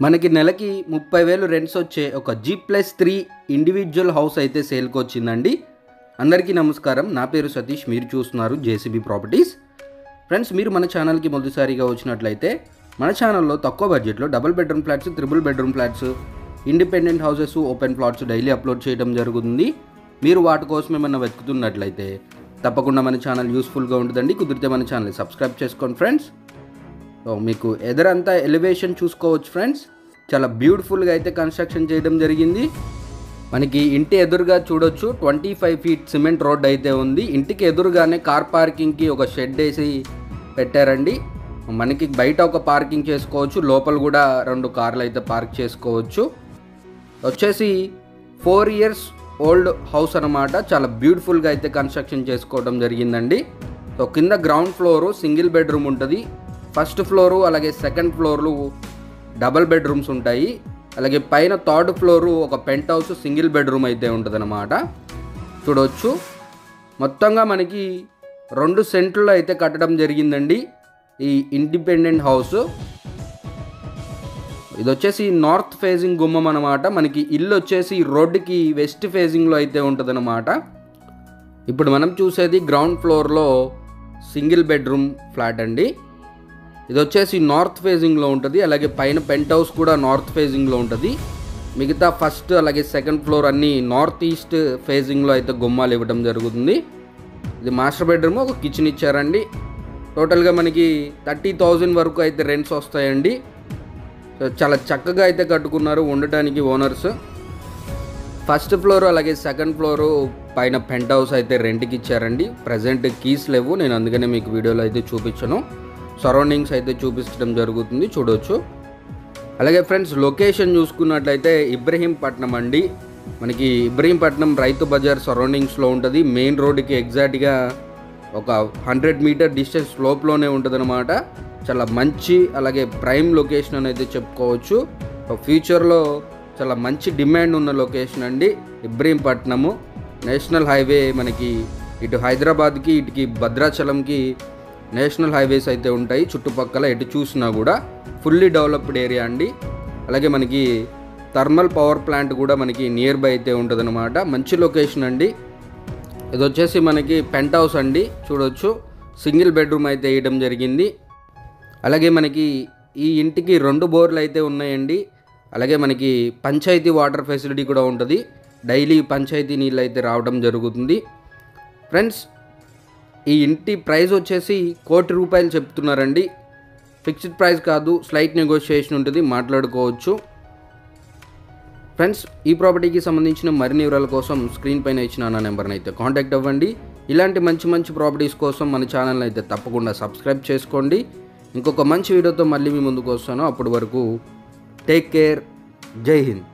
మనకి నెలకి 30,000 రెంట్స్ వచ్చే ఒక G+3 ఇండివిజువల్ హౌస్ అయితే సేల్కి వచ్చిందండి. అందరికీ నమస్కారం. నా పేరు సతీష్. మీరు చూస్తున్నారు జేసీబీ ప్రాపర్టీస్. ఫ్రెండ్స్, మీరు మన ఛానల్కి మొదటిసారిగా వచ్చినట్లయితే మన ఛానల్లో తక్కువ బడ్జెట్లో double bedroom flats, triple bedroom flats, independent houses, open plots daily upload చేయడం జరుగుతుంది. మీరు వాటి కోసం ఏమన్నా వెతుకుతున్నట్లయితే తప్పకుండా మన ఛానల్ యూస్ఫుల్గా ఉంటుందండి. కుదిరితే మన ఛానల్ సబ్స్క్రైబ్ చేసుకోండి ఫ్రెండ్స్. సో మీకు ఎదురంతా ఎలివేషన్ చూసుకోవచ్చు ఫ్రెండ్స్. చాలా బ్యూటిఫుల్గా అయితే కన్స్ట్రక్షన్ చేయడం జరిగింది. మనకి ఇంటి ఎదురుగా చూడొచ్చు 25 ఫీట్ సిమెంట్ రోడ్ అయితే ఉంది. ఇంటికి ఎదురుగానే కార్ పార్కింగ్కి ఒక షెడ్ వేసి పెట్టారండి. మనకి బయట ఒక పార్కింగ్ చేసుకోవచ్చు, లోపల కూడా 2 కార్లు అయితే పార్క్ చేసుకోవచ్చు. వచ్చేసి 4 years ఓల్డ్ హౌస్ అనమాట. చాలా బ్యూటిఫుల్గా అయితే కన్స్ట్రక్షన్ చేసుకోవడం జరిగిందండి. సో కింద గ్రౌండ్ ఫ్లోరు సింగిల్ బెడ్రూమ్ ఉంటుంది. ఫస్ట్ ఫ్లోరు అలాగే సెకండ్ ఫ్లోర్లు డబల్ బెడ్రూమ్స్ ఉంటాయి. అలాగే పైన థర్డ్ ఫ్లోరు ఒక పెంట్ హౌస్ సింగిల్ బెడ్రూమ్ అయితే ఉంటుంది అన్నమాట. చూడవచ్చు మొత్తంగా మనకి 2 సెంట్లలో అయితే కట్టడం జరిగిందండి ఈ ఇండిపెండెంట్ హౌస్. ఇది వచ్చేసి నార్త్ ఫేజింగ్ గుమ్మం అనమాట. మనకి ఇల్లు వచ్చేసి రోడ్డుకి వెస్ట్ ఫేజింగ్లో అయితే ఉంటుంది అనమాట. ఇప్పుడు మనం చూసేది గ్రౌండ్ ఫ్లోర్లో సింగిల్ బెడ్రూమ్ ఫ్లాట్ అండి. ఇది వచ్చేసి నార్త్ ఫేజింగ్లో ఉంటుంది. అలాగే పైన పెంట్ హౌస్ కూడా నార్త్ ఫేజింగ్లో ఉంటుంది. మిగతా ఫస్ట్ అలాగే సెకండ్ ఫ్లోర్ అన్నీ నార్త్ ఈస్ట్ ఫేజింగ్లో అయితే గుమ్మాలు ఇవ్వడం జరుగుతుంది. ఇది మాస్టర్ బెడ్రూమ్, ఒక కిచెన్ ఇచ్చారండి. టోటల్గా మనకి 30,000 వరకు అయితే రెంట్స్ వస్తాయండి. చాలా చక్కగా అయితే కట్టుకున్నారు ఉండటానికి ఓనర్స్. ఫస్ట్ ఫ్లోర్ అలాగే సెకండ్ ఫ్లోరు పైన పెంట్ హౌస్ అయితే రెంట్కి ఇచ్చారండి. ప్రజెంట్ కీస్ లేవు, నేను అందుకనే మీకు వీడియోలో అయితే చూపించను. సరౌండింగ్స్ అయితే చూపించడం జరుగుతుంది, చూడవచ్చు. అలాగే ఫ్రెండ్స్, లొకేషన్ చూసుకున్నట్లయితే ఇబ్రహీంపట్నం అండి. మనకి ఇబ్రహీంపట్నం రైతు బజార్ సరౌండింగ్స్లో ఉంటుంది. మెయిన్ రోడ్డుకి ఎగ్జాక్ట్గా ఒక 100 మీటర్ డిస్టెన్స్ స్లోప్లోనే ఉంటుంది అనమాట. చాలా మంచి అలాగే ప్రైమ్ లొకేషన్ అని అయితే చెప్పుకోవచ్చు. ఫ్యూచర్లో చాలా మంచి డిమాండ్ ఉన్న లొకేషన్ అండి ఇబ్రహీంపట్నము. నేషనల్ హైవే మనకి ఇటు హైదరాబాద్కి ఇటుకి భద్రాచలంకి నేషనల్ హైవేస్ అయితే ఉంటాయి చుట్టుపక్కల. ఎటు చూసినా కూడా ఫుల్లీ డెవలప్డ్ ఏరియా అండి. అలాగే మనకి థర్మల్ పవర్ ప్లాంట్ కూడా మనకి నియర్ బై అయితే ఉంటుంది అనమాట. మంచి లొకేషన్ అండి. ఇది వచ్చేసి మనకి పెంట్ హౌస్ అండి. చూడవచ్చు సింగిల్ బెడ్రూమ్ అయితే వేయడం జరిగింది. అలాగే మనకి ఈ ఇంటికి 2 బోర్లు అయితే ఉన్నాయండి. అలాగే మనకి పంచాయతీ వాటర్ ఫెసిలిటీ కూడా ఉంటుంది. డైలీ పంచాయతీ నీళ్ళు అయితే రావడం జరుగుతుంది. ఫ్రెండ్స్, ఈ ఇంటి ప్రైస్ వచ్చేసి ₹1 కోటి చెప్తున్నారండి. ఫిక్స్డ్ ప్రైస్ కాదు, స్లైట్ నెగోషియేషన్ ఉంటుంది, మాట్లాడుకోవచ్చు. ఫ్రెండ్స్, ఈ ప్రాపర్టీకి సంబంధించిన మరిన్ని వివరాల కోసం స్క్రీన్ పైన ఇచ్చిన నా నెంబర్ని అయితే కాంటాక్ట్ అవ్వండి. ఇలాంటి మంచి మంచి ప్రాపర్టీస్ కోసం మన ఛానల్ని అయితే తప్పకుండా సబ్స్క్రైబ్ చేసుకోండి. ఇంకొక మంచి వీడియోతో మళ్ళీ మీ ముందుకు వస్తాను. అప్పటి వరకు టేక్ కేర్. జై హింద్.